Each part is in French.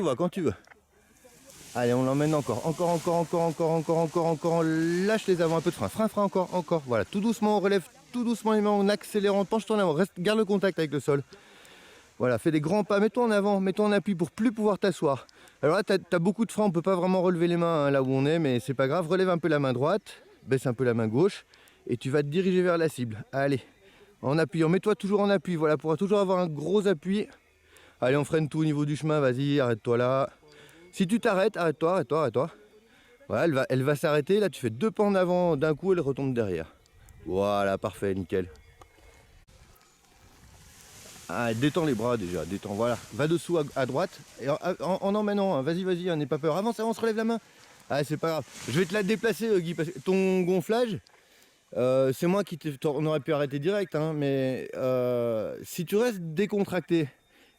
vois, quand tu veux. Allez, on l'emmène encore. Encore. Lâche les avants, un peu de frein. Frein, encore. Voilà, tout doucement, on relève tout doucement les mains en accélérant. Penche-toi en avant, reste, garde le contact avec le sol. Voilà, fais des grands pas, mets-toi en avant, mets-toi en appui pour plus pouvoir t'asseoir. Alors là, t'as beaucoup de frein, on peut pas vraiment relever les mains hein, là où on est, mais c'est pas grave. Relève un peu la main droite, baisse un peu la main gauche, et tu vas te diriger vers la cible. Allez, en appuyant, mets-toi toujours en appui, voilà, pour toujours avoir un gros appui. Allez, on freine tout au niveau du chemin, vas-y, arrête-toi là. Si tu t'arrêtes, arrête-toi. Voilà, elle va s'arrêter, là tu fais 2 pas en avant, d'un coup elle retombe derrière. Voilà, parfait, nickel. Ah, détends les bras déjà, détends, voilà. Va dessous à droite, et en emmenant, hein. Vas-y, hein, n'aie pas peur. Avance, relève la main. Ah, c'est pas grave. Je vais te la déplacer, Guy, parce que ton gonflage, c'est moi qui on aurait pu arrêter direct, hein, mais si tu restes décontracté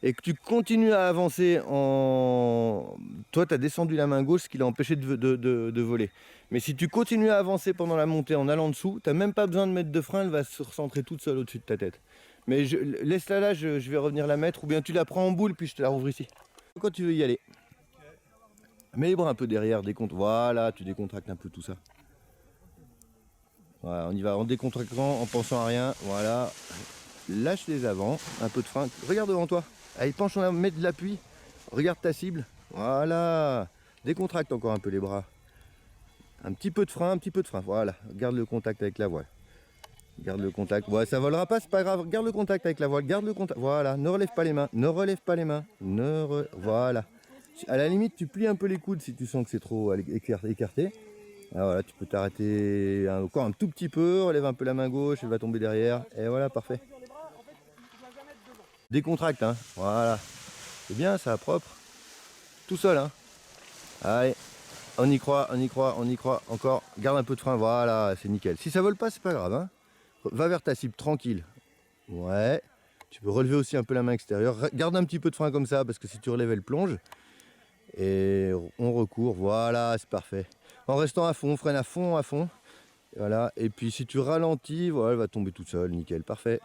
et que tu continues à avancer en... Toi, tu as descendu la main gauche, ce qui l'a empêché de voler. Mais si tu continues à avancer pendant la montée en allant dessous, tu n'as même pas besoin de mettre de frein, elle va se recentrer toute seule au-dessus de ta tête. Mais laisse-la là, je vais revenir la mettre, ou bien tu la prends en boule, puis je te la rouvre ici. Quand tu veux y aller. Mets les bras un peu derrière, voilà, tu décontractes un peu tout ça. Voilà, on y va en décontractant, en pensant à rien, voilà. Lâche les avants, un peu de frein, regarde devant toi. Allez, penche en avant, mets de l'appui, regarde ta cible, voilà. Décontracte encore un peu les bras. Un petit peu de frein, voilà. Garde le contact avec la voile. Garde le contact. Ouais, ça volera pas, c'est pas grave. Garde le contact avec la voile. Garde le contact. Voilà. Ne relève pas les mains. Voilà. À la limite, tu plies un peu les coudes si tu sens que c'est trop écarté. Ah, voilà, tu peux t'arrêter encore un tout petit peu. Relève un peu la main gauche, elle va tomber derrière. Et voilà, parfait. Décontracte, hein. Voilà. C'est bien, ça, propre. Tout seul, hein. Allez. On y croit. Encore. Garde un peu de frein. Voilà, c'est nickel. Si ça vole pas, c'est pas grave, hein. Va vers ta cible, tranquille. Ouais. Tu peux relever aussi un peu la main extérieure. Garde un petit peu de frein comme ça, parce que si tu relèves, elle plonge. Et on recourt. Voilà, c'est parfait. En restant à fond, freine à fond. Voilà. Et puis si tu ralentis, voilà, elle va tomber toute seule. Nickel, parfait.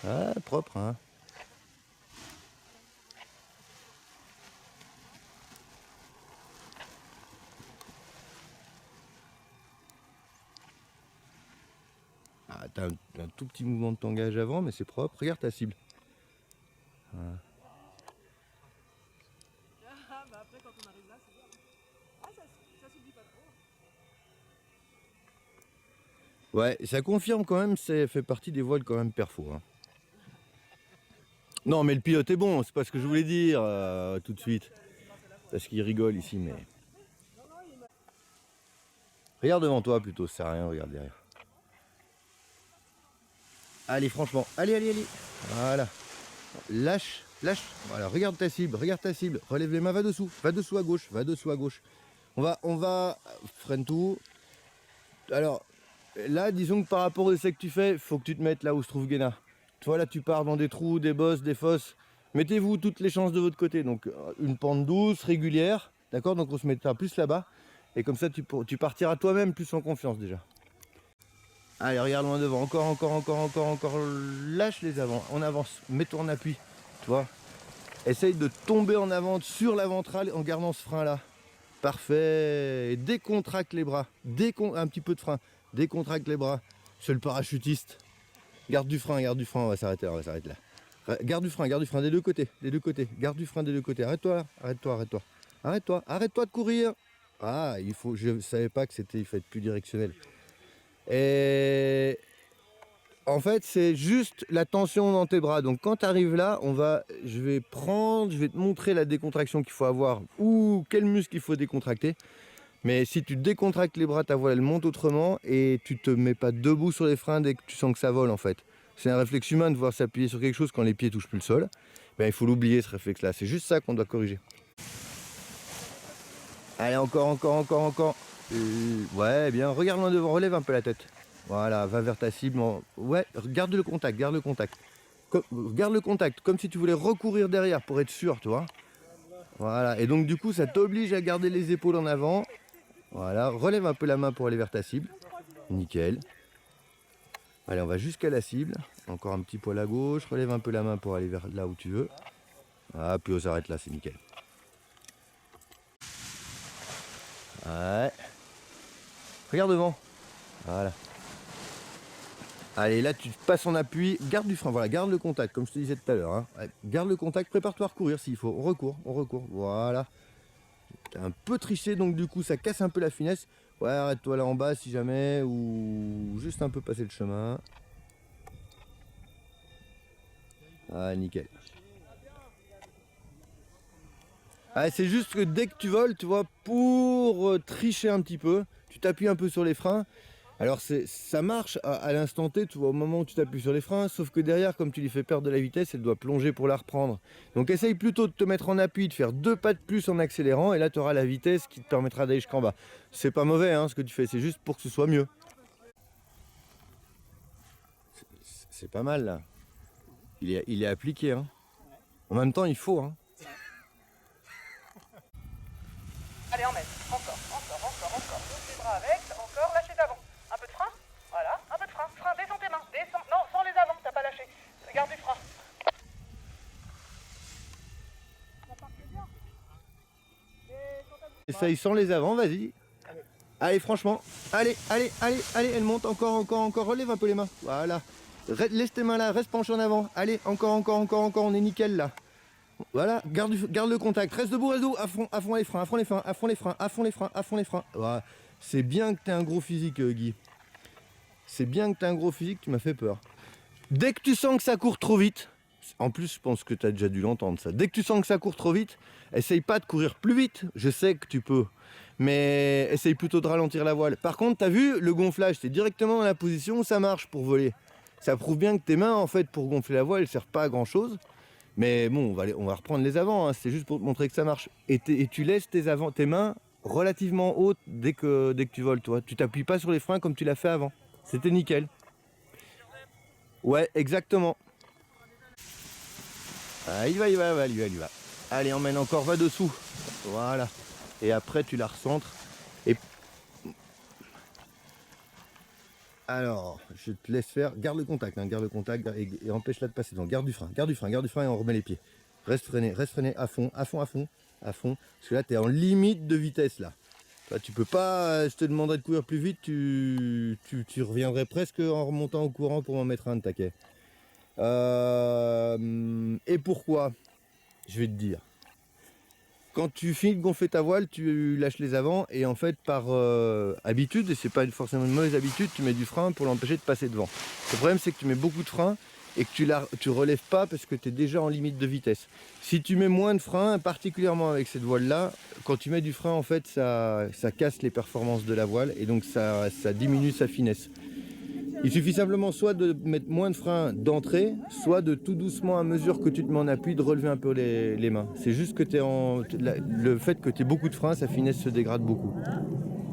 Ah, propre, hein. Ah, t'as un tout petit mouvement de tangage avant, mais c'est propre. Regarde ta cible. Voilà. Ah, bah après, quand on arrive là, c'est bien. Ah, ça s'oublie pas trop. Ouais, ça confirme quand même, ça fait partie des voiles quand même perfo, hein. Non, mais le pilote est bon, c'est pas ce que je voulais dire tout de suite. Parce qu'il rigole ici, mais... Regarde devant toi plutôt, ça sert à rien, regarde derrière. Allez, franchement, allez. Voilà. Lâche. Voilà, regarde ta cible. Relève les mains, va dessous à gauche. On va, freine tout. Alors, là, disons que par rapport au essai que tu fais, faut que tu te mettes là où se trouve Guéna. Toi, là, tu pars dans des trous, des bosses, des fosses. Mettez-vous toutes les chances de votre côté. Donc, une pente douce, régulière. D'accord? Donc, on se mettra plus là-bas. Et comme ça, tu partiras toi-même plus en confiance déjà. Allez, regarde loin devant. Encore. Lâche les avants. On avance. Mets-toi en appui. Tu vois? Essaye de tomber en avant sur la ventrale en gardant ce frein-là. Parfait. Et décontracte les bras. Un petit peu de frein. Décontracte les bras. C'est le parachutiste. Garde du frein. On va s'arrêter là. Garde du frein des deux côtés. Garde du frein des deux côtés. Arrête-toi là. Arrête-toi de courir. Ah, je savais pas que il faut être plus directionnel. Et en fait, c'est juste la tension dans tes bras. Donc quand tu arrives là, je vais te montrer la décontraction qu'il faut avoir ou quel muscle il faut décontracter. Mais si tu décontractes les bras, ta voile elle monte autrement et tu te mets pas debout sur les freins dès que tu sens que ça vole en fait. C'est un réflexe humain de vouloir s'appuyer sur quelque chose quand les pieds touchent plus le sol. Ben, il faut l'oublier ce réflexe là. C'est juste ça qu'on doit corriger. Allez, encore. Ouais, bien, regarde loin devant, relève un peu la tête. Voilà, va vers ta cible. Ouais, garde le contact. Garde le contact, comme si tu voulais recourir derrière pour être sûr, tu vois. Voilà, et donc du coup, ça t'oblige à garder les épaules en avant. Voilà, relève un peu la main pour aller vers ta cible. Nickel. Allez, on va jusqu'à la cible. Encore un petit poil à gauche. Relève un peu la main pour aller vers là où tu veux. Ah, puis on s'arrête là, c'est nickel. Ouais. Regarde devant. Voilà. Allez, là tu passes en appui, garde du frein, voilà, garde le contact, comme je te disais tout à l'heure. Hein. Ouais, garde le contact, prépare-toi à recourir s'il faut. On recourt, voilà. T'as un peu triché, donc du coup ça casse un peu la finesse. Ouais, arrête-toi là en bas si jamais, ou juste un peu passer le chemin. Ah, nickel. Ah, c'est juste que dès que tu voles, tu vois, pour tricher un petit peu, tu t'appuies un peu sur les freins. Alors ça marche à l'instant T, tu vois, au moment où tu t'appuies sur les freins, sauf que derrière, comme tu lui fais perdre de la vitesse, elle doit plonger pour la reprendre. Donc essaye plutôt de te mettre en appui, de faire 2 pas de plus en accélérant, et là tu auras la vitesse qui te permettra d'aller jusqu'en bas. C'est pas mauvais hein, ce que tu fais, c'est juste pour que ce soit mieux. C'est pas mal là. Il est appliqué. Hein. En même temps, il faut. Hein. Allez, emmène. Encore. Pousse les bras avec. Encore. Lâchez d'avant. Un peu de frein. Voilà. Un peu de frein. Frein. Descends tes mains. Descends. Non, sans les avant. T'as pas lâché. Garde du frein. Ça part bien. Essaye sans les avant, vas-y. Allez, franchement. Allez, elle monte. Encore. Relève un peu les mains. Voilà. Laisse tes mains là, reste penché en avant. Allez, encore. On est nickel là. Voilà, garde le contact. Reste debout. À fond les freins. Voilà. C'est bien que t'aies un gros physique, Guy. C'est bien que t'aies un gros physique, tu m'as fait peur. Dès que tu sens que ça court trop vite, en plus, je pense que tu as déjà dû l'entendre ça. Dès que tu sens que ça court trop vite, essaye pas de courir plus vite. Je sais que tu peux, mais essaye plutôt de ralentir la voile. Par contre, tu as vu, le gonflage, c'est directement dans la position où ça marche pour voler. Ça prouve bien que tes mains, en fait, pour gonfler la voile, elles servent pas à grand chose. Mais bon, on va reprendre les avants. Hein. C'est juste pour te montrer que ça marche. Et tu laisses tes mains relativement hautes dès que tu voles, toi. Tu t'appuies pas sur les freins comme tu l'as fait avant. C'était nickel. Ouais, exactement. Ah, il y va. Allez, emmène encore, va dessous. Voilà. Et après, tu la recentres. Et alors, je te laisse faire. Garde le contact, et empêche-la de passer. Donc, garde du frein et on remet les pieds. Reste freiné à fond. Parce que là, tu es en limite de vitesse là. Là, tu peux pas. Je te demanderais de courir plus vite. Tu reviendrais presque en remontant au courant pour m'en mettre un de taquet. Et pourquoi? Je vais te dire. Quand tu finis de gonfler ta voile, tu lâches les avants et en fait par habitude, et c'est pas forcément une mauvaise habitude, tu mets du frein pour l'empêcher de passer devant. Le problème c'est que tu mets beaucoup de frein et que tu relèves pas parce que tu es déjà en limite de vitesse. Si tu mets moins de frein, particulièrement avec cette voile là, quand tu mets du frein en fait ça casse les performances de la voile et donc ça diminue sa finesse. Il suffit simplement soit de mettre moins de frein d'entrée, soit de tout doucement à mesure que tu te mets en appui, de relever un peu les mains. C'est juste que le fait que tu aies beaucoup de frein, sa finesse se dégrade beaucoup.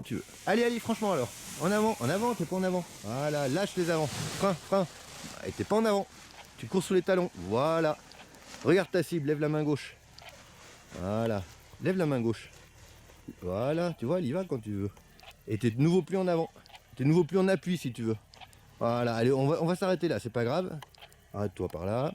Tu veux. Allez, franchement alors. En avant, t'es pas en avant. Voilà, lâche les avants. Frein. Et t'es pas en avant. Tu cours sous les talons. Voilà. Regarde ta cible, lève la main gauche. Voilà. Lève la main gauche. Voilà, tu vois, elle y va quand tu veux. Et t'es de nouveau plus en avant. T'es de nouveau plus en appui si tu veux. Voilà, allez, on va s'arrêter là, c'est pas grave. Arrête-toi par là.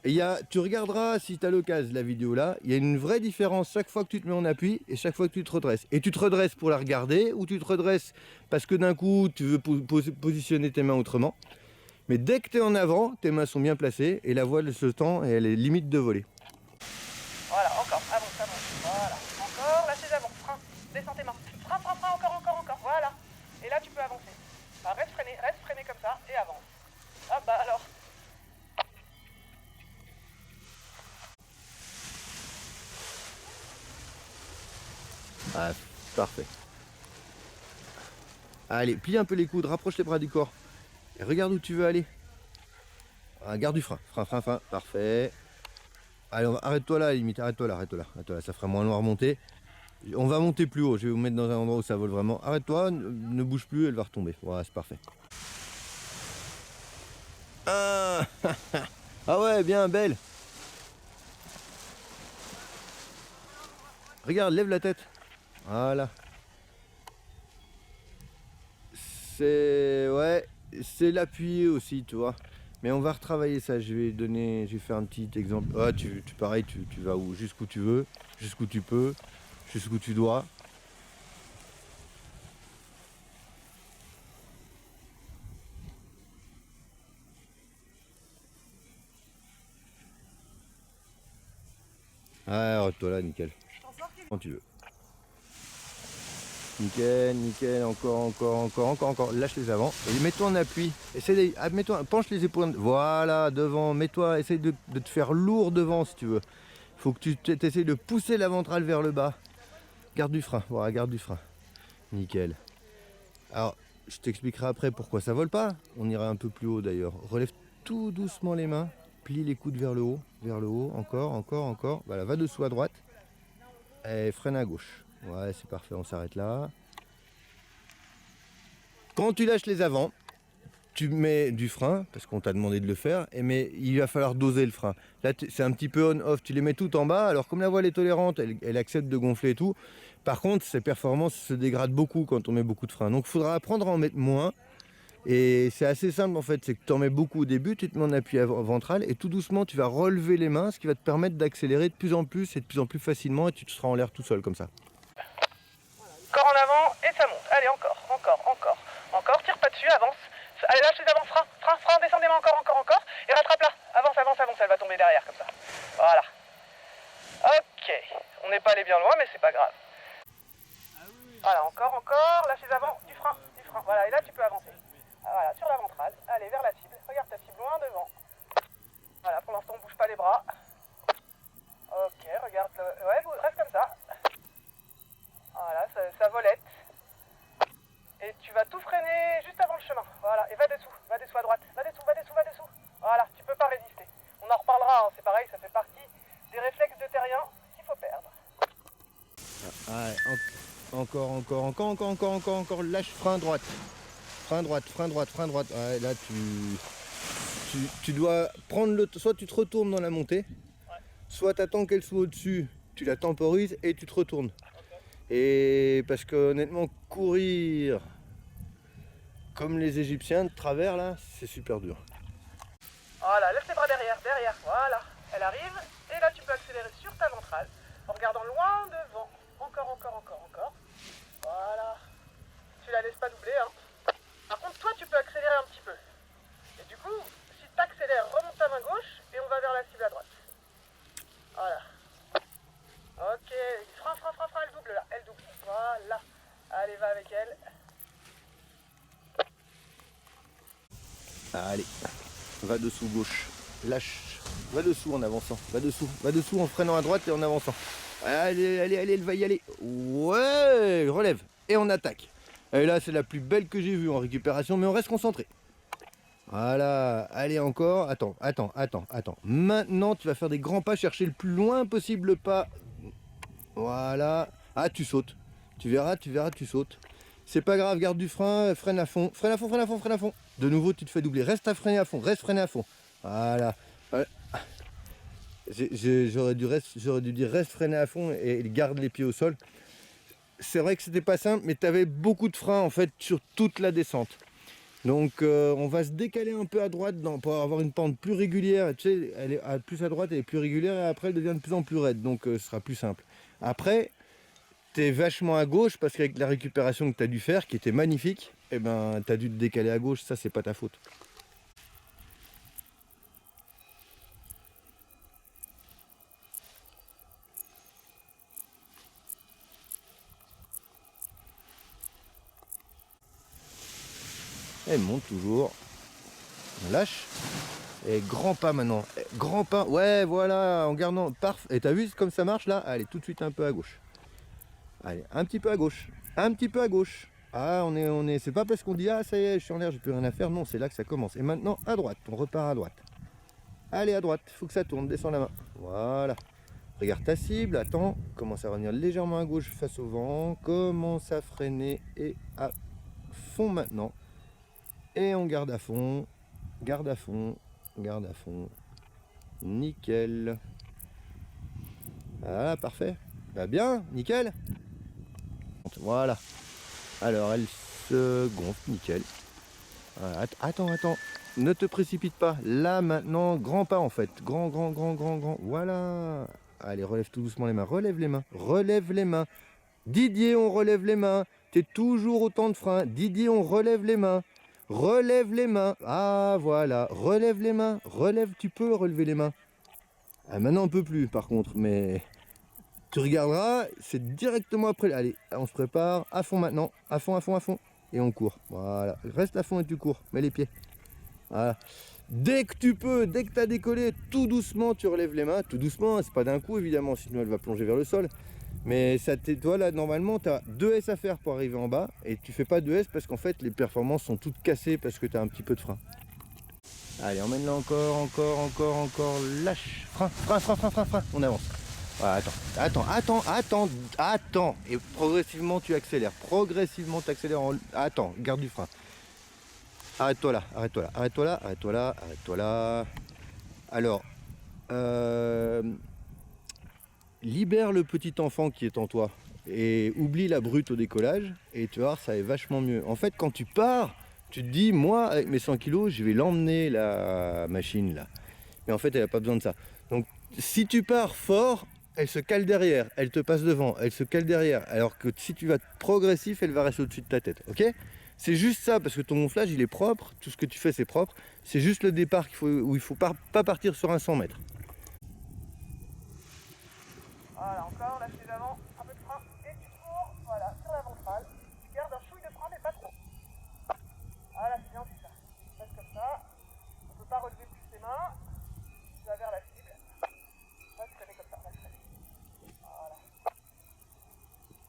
Et tu regarderas si tu as l'occasion la vidéo là, il y a une vraie différence chaque fois que tu te mets en appui et chaque fois que tu te redresses. Et tu te redresses pour la regarder ou tu te redresses parce que d'un coup tu veux positionner tes mains autrement. Mais dès que tu es en avant, tes mains sont bien placées et la voile se tend et elle est limite de voler. Voilà, encore. Avance. Voilà. Encore. Lâchez d'avant. Frein. Descends tes mains. Frein. Encore. Voilà. Et là tu peux avancer. Bah, reste freiné comme ça et avance. Ah bah alors. Ah, parfait. Allez, plie un peu les coudes, rapproche les bras du corps. Et regarde où tu veux aller. Ah, garde du frein. Frein. Parfait. Allez, arrête-toi là, à la limite. Arrête-toi là. Ça fera moins long à remonter. On va monter plus haut. Je vais vous mettre dans un endroit où ça vole vraiment. Arrête-toi, ne bouge plus, elle va retomber. Voilà, c'est parfait. Ah, ah ouais, bien, belle. Regarde, lève la tête. Voilà. C'est... Ouais, c'est l'appuyer aussi, tu vois. Mais on va retravailler ça, je vais faire un petit exemple. Ah, pareil, tu vas jusqu'où tu veux, jusqu'où tu peux, jusqu'où tu dois. Ah, arrête-toi là, nickel. Quand tu veux. Nickel, nickel, encore. Lâche les avant. Et mets-toi en appui. Penche les épaules. Voilà, devant. Mets-toi, essaye de te faire lourd devant si tu veux. Faut que tu essayes de pousser la ventrale vers le bas. Garde du frein. Voilà, garde du frein. Nickel. Alors, je t'expliquerai après pourquoi ça vole pas. On ira un peu plus haut d'ailleurs. Relève tout doucement les mains. Plie les coudes vers le haut. Encore. Voilà, va dessous à droite. Et freine à gauche. Ouais, c'est parfait, on s'arrête là. Quand tu lâches les avants, tu mets du frein, parce qu'on t'a demandé de le faire, mais il va falloir doser le frein. Là, c'est un petit peu on-off, tu les mets tout en bas, alors comme la voile est tolérante, elle accepte de gonfler et tout. Par contre, ses performances se dégradent beaucoup quand on met beaucoup de frein. Donc il faudra apprendre à en mettre moins. Et c'est assez simple en fait, c'est que tu en mets beaucoup au début, tu te mets en appui ventral et tout doucement tu vas relever les mains, ce qui va te permettre d'accélérer de plus en plus et de plus en plus facilement et tu te seras en l'air tout seul comme ça. Encore en avant et ça monte. Allez, encore. Tire pas dessus, avance. Allez, lâche les avant, frein, descendez les mains encore. Et rattrape là. Avance, elle va tomber derrière comme ça. Voilà. Ok. On n'est pas allé bien loin, mais c'est pas grave. Voilà, encore. Lâche les avant, du frein. Voilà, et là tu peux avancer. Voilà, sur la ventrale. Allez, vers la cible. Regarde ta cible loin devant. Voilà, pour l'instant on bouge pas les bras. Ok, regarde. Ouais, reste comme ça. Voilà, ça volette. Et tu vas tout freiner juste avant le chemin. Voilà, et va dessous à droite. Va dessous. Voilà, tu peux pas résister. On en reparlera, hein, c'est pareil, ça fait partie des réflexes de terrien qu'il faut perdre. Ah, encore. Lâche frein droite. Frein droite. Ouais, là tu dois prendre soit tu te retournes dans la montée, soit tu attends qu'elle soit au-dessus, tu la temporises et tu te retournes. Et parce que honnêtement, courir comme les Égyptiens de travers là, c'est super dur. Voilà, lève tes bras derrière, voilà. Elle arrive, et là tu peux accélérer sur ta ventrale, en regardant loin devant. Encore. Voilà. Tu la laisses pas doubler, hein. Par contre, toi tu peux accélérer un petit peu. Et du coup, si tu accélères, remonte ta main gauche, et on va vers la cible à droite. Voilà. Ok, frein, elle double là, Voilà. Allez, va avec elle. Allez, va dessous gauche, lâche, va dessous en avançant, va dessous en freinant à droite et en avançant. Allez, elle va y aller. Ouais, relève et on attaque. Et là, c'est la plus belle que j'ai vue en récupération, mais on reste concentré. Voilà, allez encore, attends. Maintenant, tu vas faire des grands pas, chercher le plus loin possible le pas. Voilà. Ah, tu sautes. Tu verras, tu sautes. C'est pas grave, garde du frein, freine à fond. De nouveau, tu te fais doubler. Reste freiner à fond. Voilà. J'aurais dû dire reste freiner à fond et garde les pieds au sol. C'est vrai que c'était pas simple, mais tu avais beaucoup de frein en fait sur toute la descente. Donc on va se décaler un peu à droite pour avoir une pente plus régulière. Tu sais, elle est plus à droite, elle est plus régulière et après elle devient de plus en plus raide. Donc ce sera plus simple. Après, tu es vachement à gauche parce qu'avec la récupération que tu as dû faire, qui était magnifique, eh ben, tu as dû te décaler à gauche, ça c'est pas ta faute. Elle monte toujours. On lâche. Et grand pas maintenant. Grand pas. Ouais, voilà, en gardant. Parfait. Et t'as vu comme ça marche là? Allez, tout de suite un peu à gauche. Allez, un petit peu à gauche. Ah, on est. C'est pas parce qu'on dit ah ça y est, je suis en l'air, j'ai plus rien à faire. Non, c'est là que ça commence. Et maintenant à droite. On repart à droite. Allez à droite. Faut que ça tourne. Descends la main. Voilà. Regarde ta cible. Attends. Commence à revenir légèrement à gauche face au vent. Commence à freiner et à fond maintenant. Et on garde à fond. Garde à fond. Nickel. Ah, parfait. Bah bien, nickel. Voilà. Alors elle se gonfle, nickel. Voilà, attends. Ne te précipite pas. Là, maintenant, grand pas en fait. Grand. Voilà. Allez, relève tout doucement les mains. Relève les mains. Relève les mains. Didier, on relève les mains. T'es toujours autant de frein. Didier, on relève les mains. Relève les mains. Ah, voilà. Relève les mains. Relève, tu peux relever les mains. Ah, maintenant, on peut plus, par contre. Mais tu regarderas, c'est directement après. Allez, on se prépare. À fond maintenant. À fond. Et on court. Voilà. Reste à fond et tu cours. Mets les pieds. Voilà. Dès que tu peux, dès que tu as décollé, tout doucement, tu relèves les mains. Tout doucement, c'est pas d'un coup, évidemment, sinon elle va plonger vers le sol. Mais ça toi là, normalement, tu as 2 S à faire pour arriver en bas. Et tu fais pas 2 S parce qu'en fait, les performances sont toutes cassées parce que tu as un petit peu de frein. Allez, emmène-la encore. Lâche. Frein. On avance. Voilà, attends. Et progressivement, tu accélères. Attends, garde du frein. Arrête-toi là. Alors, libère le petit enfant qui est en toi et oublie la brute au décollage et tu vas voir, ça est vachement mieux. En fait, quand tu pars, tu te dis, moi, avec mes 100 kilos, je vais l'emmener la machine là. Mais en fait, elle n'a pas besoin de ça. Donc, si tu pars fort, elle se cale derrière, elle te passe devant, elle se cale derrière. Alors que si tu vas progressif, elle va rester au-dessus de ta tête, ok ? C'est juste ça, parce que ton gonflage, il est propre, tout ce que tu fais, c'est propre. C'est juste le départ où il faut pas partir sur un 100 mètres. Voilà, encore, lâche les avant, un peu de frein, et tu cours, voilà, sur la ventrale. Tu gardes un chouille de frein, mais pas trop. Voilà, c'est bien, c'est ça. Reste comme ça. On peut pas relever plus tes mains. Tu vas vers la cible. Reste freiner comme ça, reste freiner. Voilà.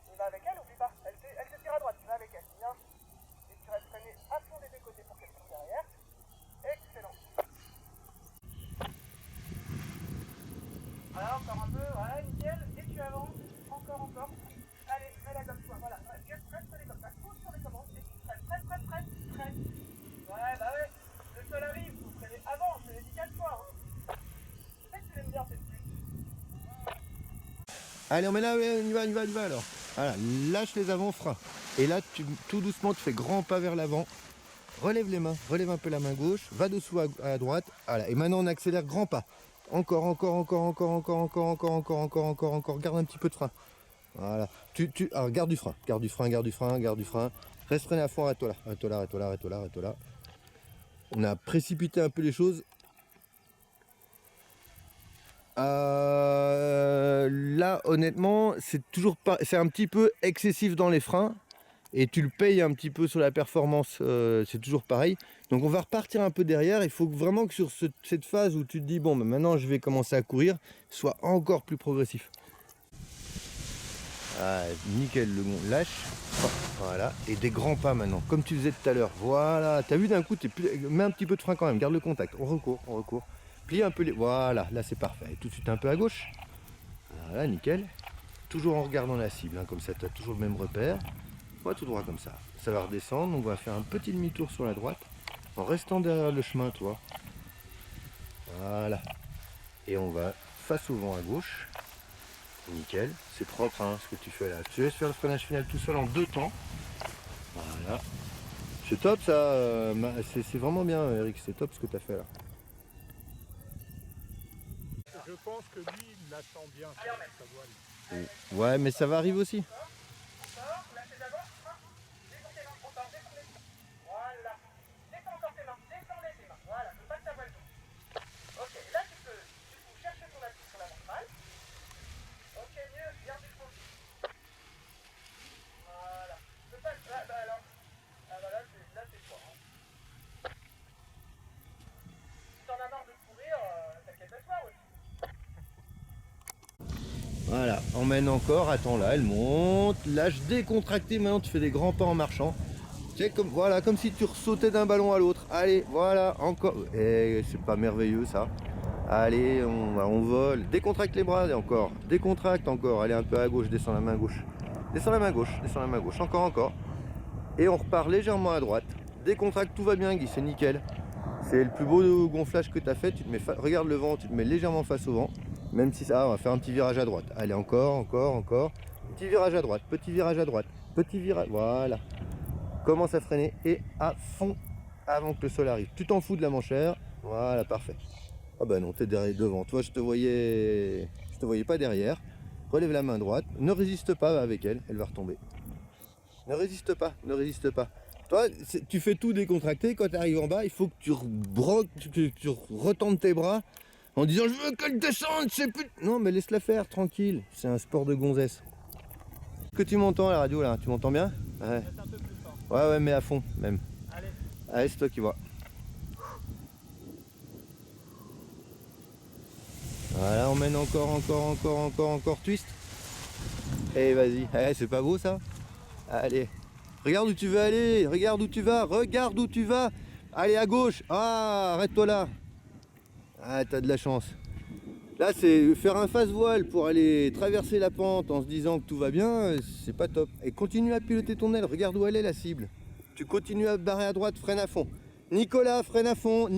Et va avec elle, oublie pas. Elle te tire à droite, tu vas avec elle, bien. Et tu restes freiner à fond des 2 côtés pour qu'elle court derrière. Excellent. Voilà, encore un peu, voilà, nickel. Et tu avances, encore. Allez, mets-la comme toi, voilà. Reste freiner comme ça, cours sur les commandes et tu freines. Ouais, bah ouais, le sol arrive, vous freinez avant, je te l'ai dit 4 fois. Hein. Je sais que tu l'aimes bien cette pute. Allez, on met là, on y va alors. Voilà, lâche les avant, frein. Et là, tout doucement, tu fais grand pas vers l'avant. Relève les mains, relève un peu la main gauche, va dessous à droite. Voilà, et maintenant on accélère grand pas. Encore, garde un petit peu de frein. Voilà. Alors, garde du frein. Reste freiné à fond, arrête-toi là. On a précipité un peu les choses. Là, honnêtement, c'est un petit peu excessif dans les freins. Et tu le payes un petit peu sur la performance, c'est toujours pareil. Donc on va repartir un peu derrière. Il faut vraiment que sur cette phase où tu te dis, bon, ben maintenant je vais commencer à courir, soit encore plus progressif. Ah, nickel, le gon, lâche. Voilà, et des grands pas maintenant, comme tu faisais tout à l'heure. Voilà, t'as vu d'un coup, mets un petit peu de frein quand même, garde le contact. On recourt. Plie un peu les... Voilà, là c'est parfait. Et tout de suite un peu à gauche. Voilà, nickel. Toujours en regardant la cible, hein, comme ça tu as toujours le même repère. Ouais, tout droit comme ça. Ça va redescendre, on va faire un petit demi-tour sur la droite en restant derrière le chemin, toi. Voilà. Et on va face au vent à gauche. Nickel. C'est propre hein, ce que tu fais là. Tu laisses faire le freinage final tout seul en 2 temps. Voilà. C'est top ça. C'est vraiment bien Eric, c'est top ce que tu as fait là. Je pense que lui, il l'attend bien, sa voile. Ouais, mais ça va arriver aussi. Voilà, emmène encore, attends là, elle monte, lâche décontracté, maintenant tu fais des grands pas en marchant. Tu sais, comme si tu sautais d'un ballon à l'autre. Allez, voilà, encore. Et c'est pas merveilleux ça. Allez, on vole, décontracte les bras et encore, décontracte encore, allez un peu à gauche, descends la main gauche. Descends la main gauche, encore. Et on repart légèrement à droite. Décontracte, tout va bien Guy, c'est nickel. C'est le plus beau gonflage que tu as fait, tu te mets regarde le vent, tu te mets légèrement face au vent. Même si ça, on va faire un petit virage à droite. Allez, encore. Petit virage à droite, petit virage, voilà. Commence à freiner et à fond. avant que le sol arrive. Tu t'en fous de la manchère. Voilà, parfait. Ah bah non, t'es derrière, devant. Toi, je te voyais pas derrière. Relève la main droite. Ne résiste pas avec elle. Elle va retomber. Ne résiste pas. Ne résiste pas. Toi, tu fais tout décontracté. Quand tu arrives en bas, il faut que tu retendes tes bras en disant je veux qu'elle descende. C'est plus. Non, mais laisse-la faire, tranquille. C'est un sport de gonzesse. Que tu m'entends à la radio là? Tu m'entends bien? Ouais. Un peu plus fort. Ouais, mais à fond même. Allez. Allez, c'est toi qui vois. Voilà, on mène encore, twist. Et vas-y. Eh, c'est pas beau ça? Allez. Regarde où tu veux aller, regarde où tu vas. Allez à gauche. Ah, arrête-toi là. Ah, t'as de la chance. Là, c'est faire un face voile pour aller traverser la pente en se disant que tout va bien, c'est pas top. Et continue à piloter ton aile, regarde où elle est la cible. Tu continues à barrer à droite, freine à fond. Nicolas, freine à fond.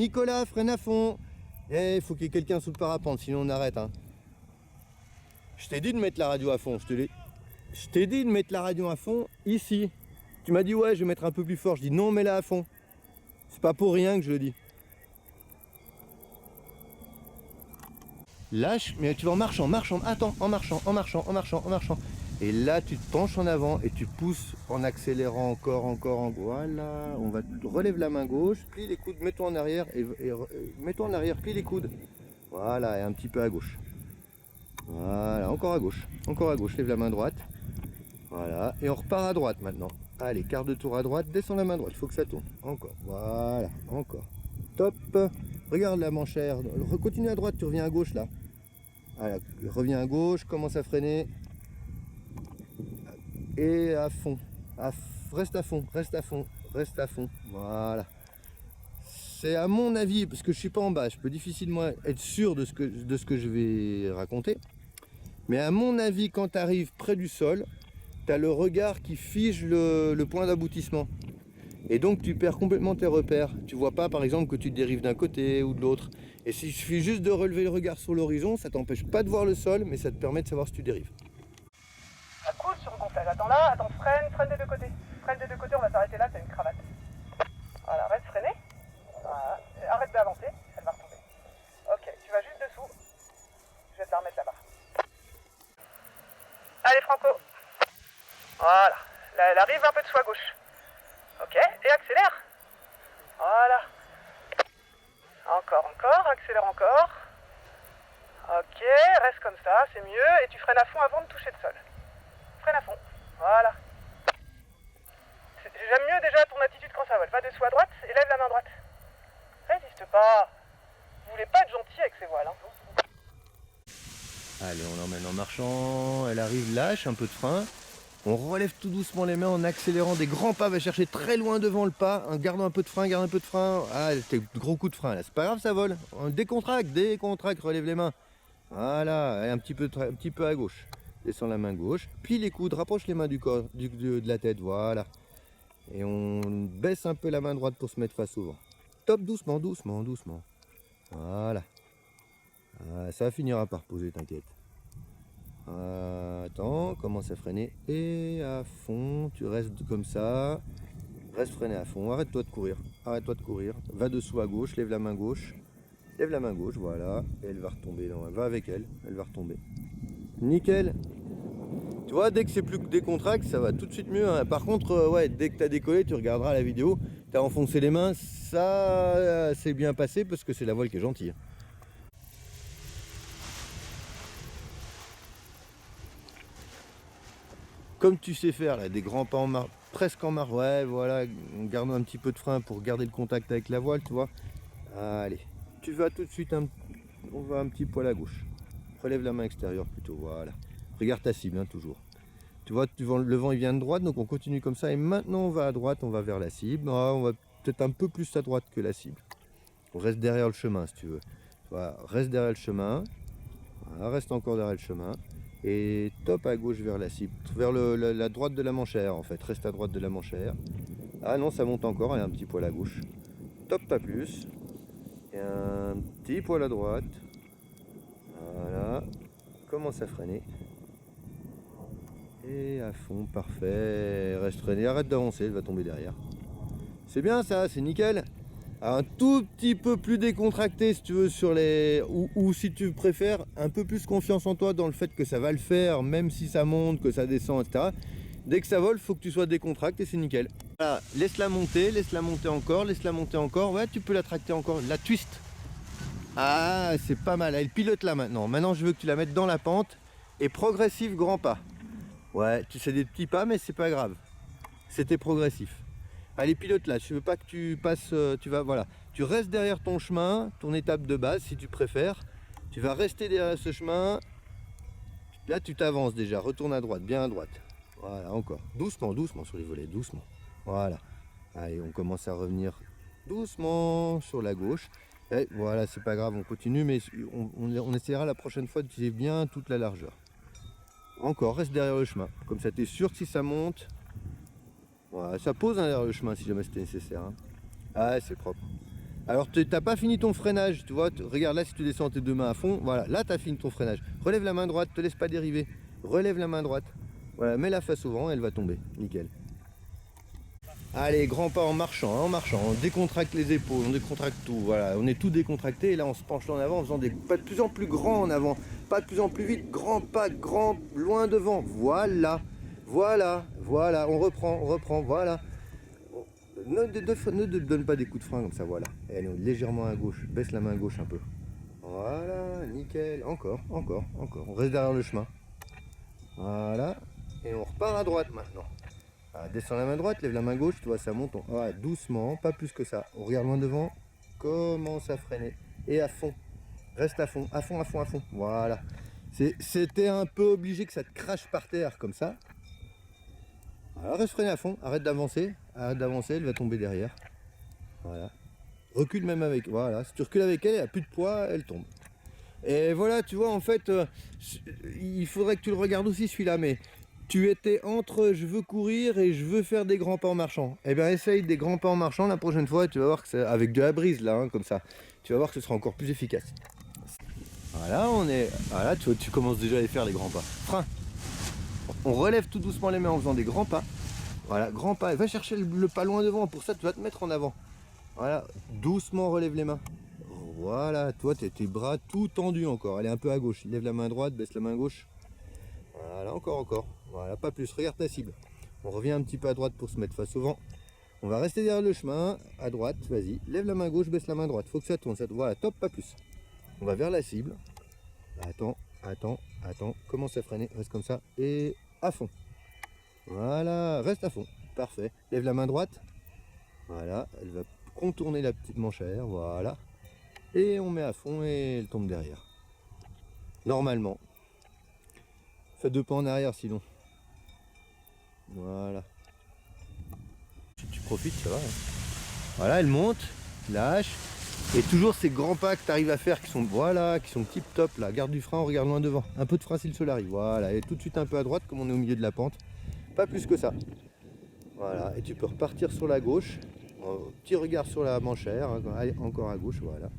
Eh, il faut qu'il y ait quelqu'un sous le parapente, sinon on arrête. Hein. Je t'ai dit de mettre la radio à fond, je t'ai dit de mettre la radio à fond ici. Tu m'as dit ouais, je vais mettre un peu plus fort. Je dis non, mets-la à fond. C'est pas pour rien que je le dis. Lâche, mais tu vas en marchant. Attends, en marchant. Et là, tu te penches en avant et tu pousses en accélérant encore. Voilà, relève la main gauche, plie les coudes, mets-toi en arrière mets-toi en arrière, plie les coudes. Voilà, et un petit peu à gauche. Voilà, encore à gauche, lève la main droite. Voilà, et on repart à droite maintenant. Allez, quart de tour à droite, descends la main droite, il faut que ça tourne. Encore, voilà, encore. Top. Regarde la manchère, continue à droite, tu reviens à gauche là. Voilà, reviens à gauche, commence à freiner. Et à fond. Reste à fond. Voilà. C'est à mon avis, parce que je suis pas en bas, je peux difficilement être sûr de ce que je vais raconter. Mais à mon avis, quand tu arrives près du sol, tu as le regard qui fige le point d'aboutissement. Et donc tu perds complètement tes repères. Tu vois pas par exemple que tu te dérives d'un côté ou de l'autre. Et s'il suffit juste de relever le regard sur l'horizon, ça t'empêche pas de voir le sol, mais ça te permet de savoir si tu dérives. Ça coule sur le gonflage. Attends là, freine des deux côtés. On va s'arrêter là, t'as une cravate. Voilà, reste freiné. Voilà. Arrête d'avancer, elle va retomber. Ok, tu vas juste dessous. Je vais te la remettre là-bas. Allez Franco. Voilà. Là, elle arrive un peu de soi gauche. Ok, et accélère. Voilà. Encore, accélère encore. Ok, reste comme ça, c'est mieux. Et tu freines à fond avant de toucher le sol. Freine à fond. Voilà. J'aime mieux déjà ton attitude quand ça vole. Va dessous à droite et lève la main droite. Résiste pas. Vous voulez pas être gentil avec ces voiles. Hein. Allez, on l'emmène en marchant. Elle arrive, lâche un peu de frein. On relève tout doucement les mains en accélérant des grands pas. Va chercher très loin devant le pas. En gardant un peu de frein, Ah, t'es gros coup de frein là. C'est pas grave, ça vole. On décontracte, relève les mains. Voilà, et un petit peu à gauche. Descends la main gauche. Plie les coudes, rapproche les mains du corps, de la tête. Voilà. Et on baisse un peu la main droite pour se mettre face au vent. Top, doucement. Voilà. Ça finira par poser, t'inquiète. Attends, commence à freiner. Et à fond, tu restes comme ça. Reste freiné à fond. Arrête-toi de courir. Va dessous à gauche, lève la main gauche. Voilà. Et elle va retomber. Va avec elle. Elle va retomber. Nickel. Tu vois, dès que c'est plus que décontracté, ça va tout de suite mieux. Hein. Par contre, ouais, dès que tu as décollé, tu regarderas la vidéo, tu as enfoncé les mains, ça c'est bien passé parce que c'est la voile qui est gentille. Comme tu sais faire, là, des grands pas en marche, presque en marche, ouais, voilà, en gardant un petit peu de frein pour garder le contact avec la voile, tu vois. Allez, tu vas tout de suite, on va un petit poil à gauche. Relève la main extérieure plutôt, voilà. Regarde ta cible, hein, toujours. Tu vois, le vent il vient de droite, donc on continue comme ça. Et maintenant, on va à droite, on va vers la cible. On va peut-être un peu plus à droite que la cible. On reste derrière le chemin, si tu veux. Voilà, reste derrière le chemin. Voilà, reste encore derrière le chemin. Et top à gauche vers la cible. Vers la droite de la manchère, en fait. Reste à droite de la manchère. Ah non, ça monte encore, elle a un petit poil à gauche. Top, pas plus. Et un petit poil à droite. Voilà. Commence à freiner. Et à fond, parfait. Reste freiné, arrête d'avancer, elle va tomber derrière. C'est bien ça, c'est nickel. Un tout petit peu plus décontracté si tu veux sur les... Ou si tu préfères, un peu plus confiance en toi dans le fait que ça va le faire, même si ça monte, que ça descend, etc. Dès que ça vole, faut que tu sois décontracté et c'est nickel. Voilà, laisse-la monter encore, laisse-la monter encore. Ouais, tu peux la tracter encore, la twist. Ah, c'est pas mal, elle pilote là maintenant. Maintenant, je veux que tu la mettes dans la pente et progressif grand pas. Ouais, tu sais des petits pas, mais c'est pas grave. C'était progressif. Allez, pilote là, je veux pas que tu passes, voilà. Tu restes derrière ton chemin, ton étape de base si tu préfères. Tu vas rester derrière ce chemin. Là, tu t'avances déjà, retourne à droite, bien à droite. Voilà, encore. Doucement, doucement sur les volets, doucement. Voilà. Allez, on commence à revenir doucement sur la gauche. Et voilà, c'est pas grave, on continue, mais on essaiera la prochaine fois d'utiliser bien toute la largeur. Encore, reste derrière le chemin. Comme ça, tu es sûr que si ça monte, voilà, ça pose derrière le chemin si jamais c'était nécessaire. Hein. Ah, c'est propre. Alors, tu n'as pas fini ton freinage, tu vois. Regarde là, si tu descends tes deux mains à fond, voilà, là, tu as fini ton freinage. Relève la main droite, te laisse pas dériver. Relève la main droite. Voilà, mets la face au vent, elle va tomber. Nickel. Allez, grand pas en marchant, on décontracte les épaules, on décontracte tout, voilà, on est tout décontracté et là on se penche en avant en faisant des pas de plus en plus grands en avant, pas de plus en plus vite, grand pas, grand, loin devant, voilà, voilà, voilà, on reprend, voilà. Ne donne pas des coups de frein comme ça, voilà. Et allez, légèrement à gauche, baisse la main gauche un peu. Voilà, nickel, encore, on reste derrière le chemin. Voilà, et on repart à droite maintenant. Ah, descends la main droite, lève la main gauche, tu vois, ça monte. Ah, doucement, pas plus que ça. On regarde loin devant, commence à freiner. Et à fond, reste à fond. Voilà. C'était un peu obligé que ça te crache par terre comme ça. Alors reste freiné à fond, arrête d'avancer, elle va tomber derrière. Voilà. Recule même avec, voilà. Si tu recules avec elle, elle a plus de poids, elle tombe. Et voilà, tu vois, en fait, il faudrait que tu le regardes aussi celui-là, mais... Tu étais entre je veux courir et je veux faire des grands pas en marchant. Eh bien essaye des grands pas en marchant la prochaine fois, tu vas voir que c'est avec de la brise là, hein, comme ça. Tu vas voir que ce sera encore plus efficace. Voilà, voilà, tu commences déjà à les faire les grands pas. Frein. On relève tout doucement les mains en faisant des grands pas. Voilà, grands pas. Va chercher le pas loin devant, pour ça tu vas te mettre en avant. Voilà, doucement relève les mains. Voilà, toi tes bras tout tendus encore. Allez un peu à gauche, lève la main droite, baisse la main gauche. Voilà, encore. Voilà, pas plus. Regarde ta cible. On revient un petit peu à droite pour se mettre face au vent. On va rester derrière le chemin. À droite, vas-y. Lève la main gauche, baisse la main droite. Faut que ça tourne. Voilà, top, pas plus. On va vers la cible. Attends. Commence à freiner. Reste comme ça. Et à fond. Voilà, reste à fond. Parfait. Lève la main droite. Voilà, elle va contourner la petite manchère. Voilà. Et on met à fond et elle tombe derrière. Normalement. Fais deux pas en arrière sinon. Voilà. Si tu profites, ça va. Hein. Voilà, elle monte, lâche. Et toujours ces grands pas que tu arrives à faire qui sont tip top là. Garde du frein, on regarde loin devant. Un peu de frein s'il arrive. Voilà. Et tout de suite un peu à droite comme on est au milieu de la pente. Pas plus que ça. Voilà. Et tu peux repartir sur la gauche. Petit regard sur la manchère. Allez, encore à gauche. Voilà.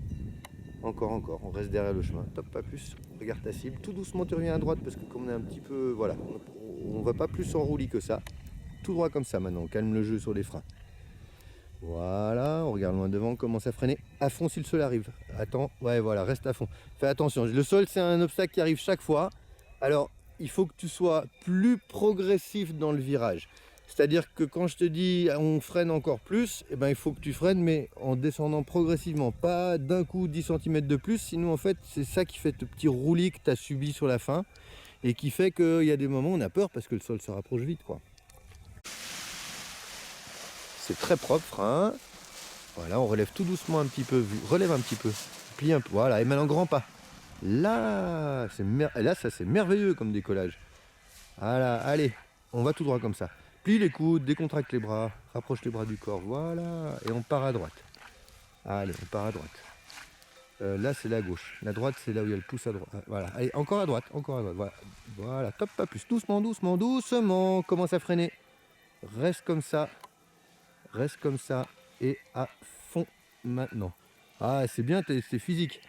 Encore. On reste derrière le chemin. Top, pas plus. Regarde ta cible. Tout doucement, tu reviens à droite parce que comme on est un petit peu... Voilà. On va pas plus en roulis que ça. Tout droit comme ça maintenant. On calme le jeu sur les freins. Voilà. On regarde loin devant. On commence à freiner. À fond si le sol arrive. Attends. Ouais, voilà. Reste à fond. Fais attention. Le sol, c'est un obstacle qui arrive chaque fois. Alors, il faut que tu sois plus progressif dans le virage. C'est-à-dire que quand je te dis on freine encore plus, eh ben, il faut que tu freines mais en descendant progressivement, pas d'un coup 10 cm de plus, sinon en fait c'est ça qui fait ce petit roulis que tu as subi sur la fin et qui fait qu'il y a des moments où on a peur parce que le sol se rapproche vite quoi. C'est très propre, frein. Voilà, on relève tout doucement un petit peu, relève un petit peu, plie un peu, voilà, et maintenant grand pas. Là, ça c'est merveilleux comme décollage. Voilà, allez, on va tout droit comme ça. Plie les coudes, décontracte les bras, rapproche les bras du corps, voilà, et on part à droite. Allez, on part à droite. Là, c'est la gauche. La droite, c'est là où il y a le pouce à droite. Voilà, allez, encore à droite, voilà. Voilà, top, pas plus. Doucement, commence à freiner. Reste comme ça, et à fond maintenant. Ah, c'est bien, c'est physique.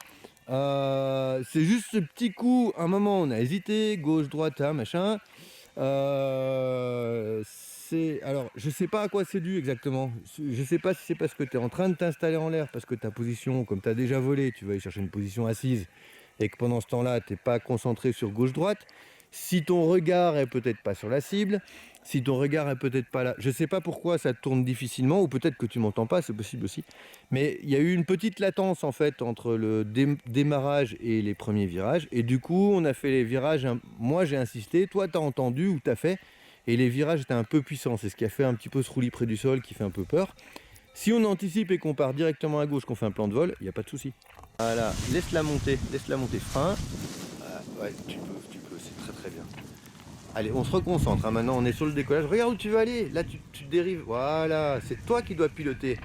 C'est juste ce petit coup, un moment, on a hésité, gauche, droite, machin. je sais pas à quoi c'est dû exactement. Je sais pas si c'est parce que tu es en train de t'installer en l'air, parce que ta position, comme tu as déjà volé, tu vas aller chercher une position assise et que pendant ce temps-là, tu n'es pas concentré sur gauche-droite. Si ton regard est peut-être pas sur la cible, si ton regard est peut-être pas là, je sais pas pourquoi ça tourne difficilement, ou peut-être que tu m'entends pas, c'est possible aussi. Mais il y a eu une petite latence en fait entre le démarrage et les premiers virages. Et du coup, on a fait les virages. Moi, j'ai insisté. Toi, tu as entendu ou tu as fait. Et les virages étaient un peu puissants. C'est ce qui a fait un petit peu ce roulis près du sol qui fait un peu peur. Si on anticipe et qu'on part directement à gauche, qu'on fait un plan de vol, il n'y a pas de souci. Voilà, laisse-la monter, frein. Ah, ouais, tu peux, c'est très très bien. Allez, on se reconcentre, hein. Maintenant on est sur le décollage. Regarde où tu vas aller, là tu dérives. Voilà, c'est toi qui dois piloter.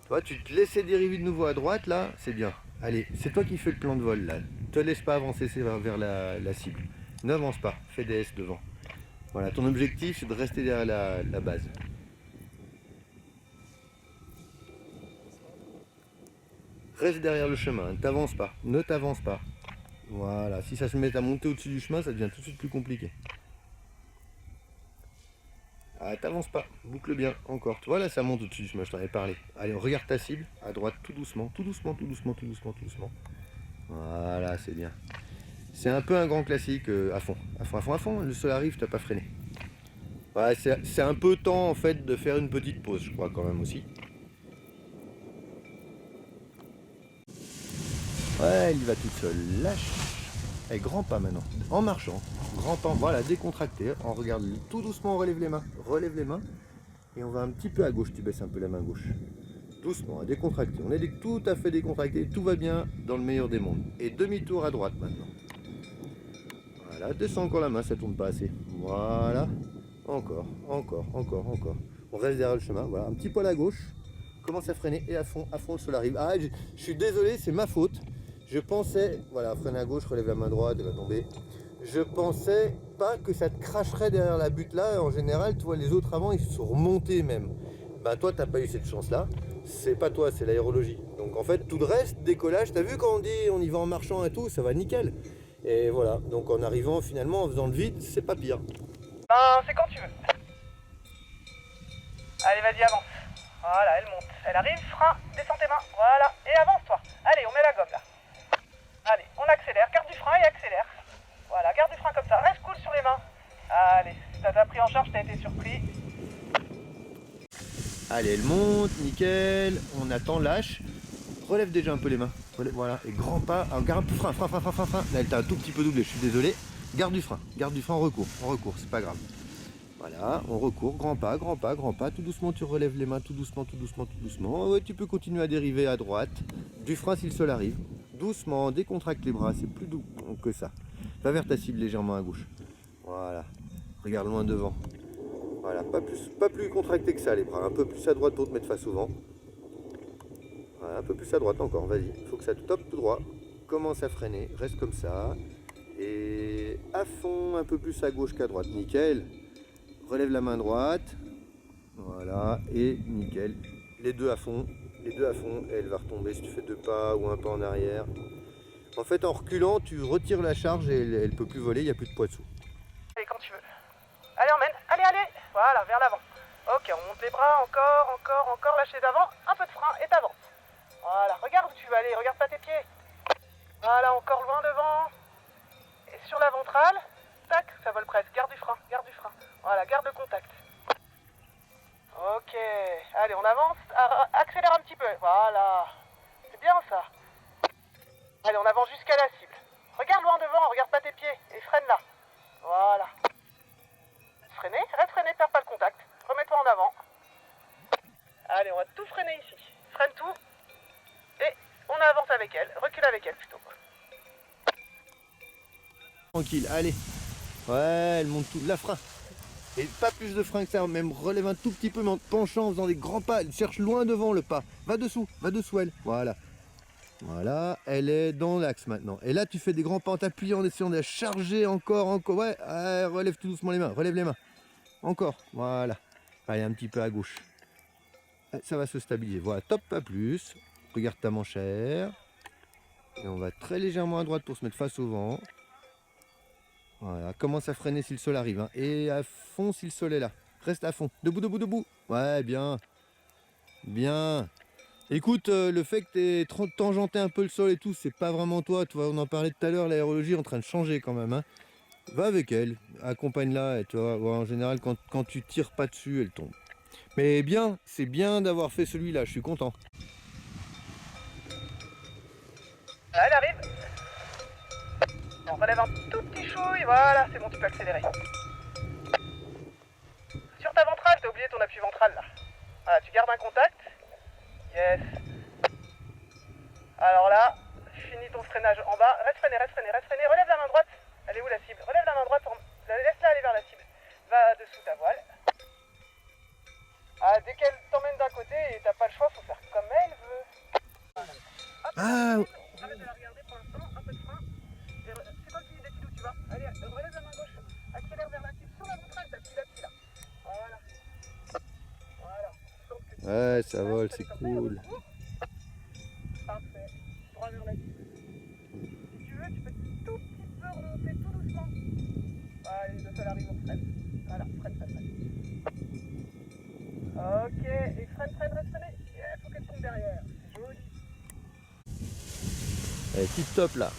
Toi, tu te laissais dériver de nouveau à droite, là, c'est bien. Allez, c'est toi qui fais le plan de vol, là. Ne te laisse pas avancer vers la cible. N'avance pas, fais des S devant. Voilà, ton objectif c'est de rester derrière la base. Reste derrière le chemin, ne t'avance pas, ne t'avance pas. Voilà, si ça se met à monter au-dessus du chemin, ça devient tout de suite plus compliqué. Ah, t'avances pas, boucle bien, encore. Voilà, ça monte au-dessus du chemin, je t'en avais parlé. Allez, on regarde ta cible, à droite, tout doucement, tout doucement, tout doucement, tout doucement, tout doucement. Voilà, c'est bien. C'est un peu un grand classique, à fond, à fond, à fond, à fond. Le sol arrive, t'as pas freiné. Ouais, c'est un peu temps en fait de faire une petite pause, je crois quand même aussi. Ouais, elle y va toute seule, lâche. Et grand pas maintenant, en marchant, grand pas, voilà, décontracté, on regarde tout doucement, on relève les mains, et on va un petit peu à gauche, tu baisses un peu la main gauche. Doucement, décontracté, on est tout à fait décontracté, tout va bien dans le meilleur des mondes. Et demi-tour à droite maintenant. Voilà, descends encore la main, ça tourne pas assez. Voilà, encore, encore, encore, encore. On reste derrière le chemin, voilà, un petit poil à gauche, commence à freiner et à fond le sol arrive. Ah, je suis désolé, c'est ma faute. Je pensais, voilà, freine à gauche, relève la main droite, elle va tomber. Je pensais pas que ça te cracherait derrière la butte là. En général, tu vois, les autres avant, ils se sont remontés même. Bah toi, t'as pas eu cette chance-là. C'est pas toi, c'est l'aérologie. Donc en fait, tout le reste, décollage, t'as vu quand on dit on y va en marchant et tout, ça va nickel. Et voilà, donc en arrivant finalement, en faisant le vide, c'est pas pire. Ben, c'est quand tu veux. Allez, vas-y, avance. Voilà, elle monte. Elle arrive, frein, descends tes mains. Voilà, et avance-toi. Allez, on met la gomme là. Allez, on accélère, garde du frein et accélère. Voilà, garde du frein comme ça, reste cool sur les mains. Allez, ça t'a pris en charge, t'as été surpris. Allez, elle monte, nickel, on attend, lâche. Relève déjà un peu les mains, voilà, et grand pas, alors garde frein. Là, elle t'a un tout petit peu doublé, je suis désolé. Garde du frein, en recours, c'est pas grave. Voilà, on recourt, grand pas, tout doucement tu relèves les mains, tout doucement. Ouais, tu peux continuer à dériver à droite, du frein si le sol arrive. Doucement, décontracte les bras, c'est plus doux que ça. Va vers ta cible légèrement à gauche. Voilà, regarde loin devant. Voilà, pas plus contracté que ça les bras, un peu plus à droite pour te mettre face au vent. Voilà, un peu plus à droite encore, vas-y, il faut que ça te tope tout droit. Commence à freiner, reste comme ça. Et à fond, un peu plus à gauche qu'à droite, nickel. Relève la main droite, voilà, et nickel. Les deux à fond, et elle va retomber si tu fais 2 pas ou 1 pas en arrière. En fait, en reculant, tu retires la charge et elle ne peut plus voler, il n'y a plus de poids dessous. Allez, quand tu veux. Allez, emmène, allez. Voilà, vers l'avant. Ok, on monte les bras, encore, lâche les avant, un peu de frein et t'avances. Voilà, regarde où tu vas aller, regarde pas tes pieds. Voilà, encore loin devant. Et sur la ventrale, tac, ça vole presque, garde du frein. Voilà, garde le contact. Ok, allez, on avance, accélère un petit peu, voilà. C'est bien ça. Allez, on avance jusqu'à la cible. Regarde loin devant, regarde pas tes pieds, et freine là. Voilà. Reste freiné, perds pas le contact. Remets-toi en avant. Allez, on va tout freiner ici. Freine tout. Et on avance avec elle, recule avec elle plutôt. Tranquille, allez. Ouais, elle monte tout, la frein. Et pas plus de frein que ça, même relève un tout petit peu, mais en te penchant, en faisant des grands pas. Elle cherche loin devant le pas. Va dessous elle. Voilà. Voilà, elle est dans l'axe maintenant. Et là, tu fais des grands pas en t'appuyant, en essayant de la charger encore. Ouais, relève tout doucement les mains, relève les mains. Encore, voilà. Allez, un petit peu à gauche. Ça va se stabiliser. Voilà, top, pas plus. Regarde ta manchère. Et on va très légèrement à droite pour se mettre face au vent. Voilà, commence à freiner si le sol arrive. Hein. Et à fond si le sol est là. Reste à fond. Debout, debout, debout. Ouais, bien. Bien. Écoute, le fait que t'aies tangenté un peu le sol et tout, c'est pas vraiment toi. Tu vois, on en parlait tout à l'heure, l'aérologie est en train de changer quand même. Hein. Va avec elle, accompagne-la, et tu vois, en général, quand tu tires pas dessus, elle tombe. Mais bien, c'est bien d'avoir fait celui-là, je suis content. Là, elle arrive. On relève un tout petit chouille, voilà, c'est bon, tu peux accélérer. Sur ta ventrale, t'as oublié ton appui ventral là. Voilà, tu gardes un contact. Yes. Alors là, finis ton freinage en bas. Reste freiné, reste freiné, reste freiné. Relève la main droite. Elle est où la cible? Relève la main droite, laisse-la aller vers la cible. Va dessous ta voile. Ah, dès qu'elle t'emmène d'un côté et t'as pas le choix, faut faire comme elle veut. Voilà. Hop, Ah. arrête de la regarder pour l'instant, un peu de frein. C'est toi qui décides où tu vas. Allez, relève la main gauche. Accélère vers la cible. Sur la ventrale, t'appuies là-dessus là. Voilà. Voilà. Ouais, ça vole, c'est cool. Parfait. Droit vers la cible. Si tu veux, tu peux tout petit peu remonter tout doucement. Allez, le sol arrive, on freine. Voilà, freine, freine, freine. Ok, et freine, freine, reste freiné. Yeah, faut qu'elle tombe derrière. Joli. Elle est tip top là.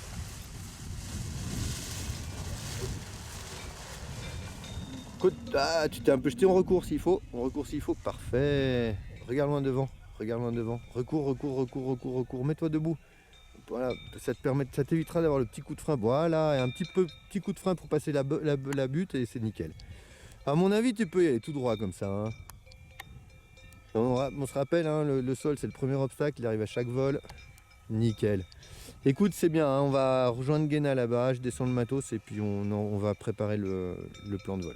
Ah, tu t'es un peu jeté en recours s'il faut. En recours s'il faut. Parfait. Regarde loin devant. Regarde loin devant. Recours, recours, recours, recours, recours. Mets-toi debout. Voilà, ça t'évitera d'avoir le petit coup de frein. Voilà, et un petit coup de frein pour passer la butte et c'est nickel. À mon avis, tu peux y aller tout droit comme ça. Hein. On se rappelle, hein, le sol c'est le premier obstacle, il arrive à chaque vol. Nickel. Écoute, c'est bien, hein, on va rejoindre Guéna là-bas, je descends le matos et puis on va préparer le plan de vol.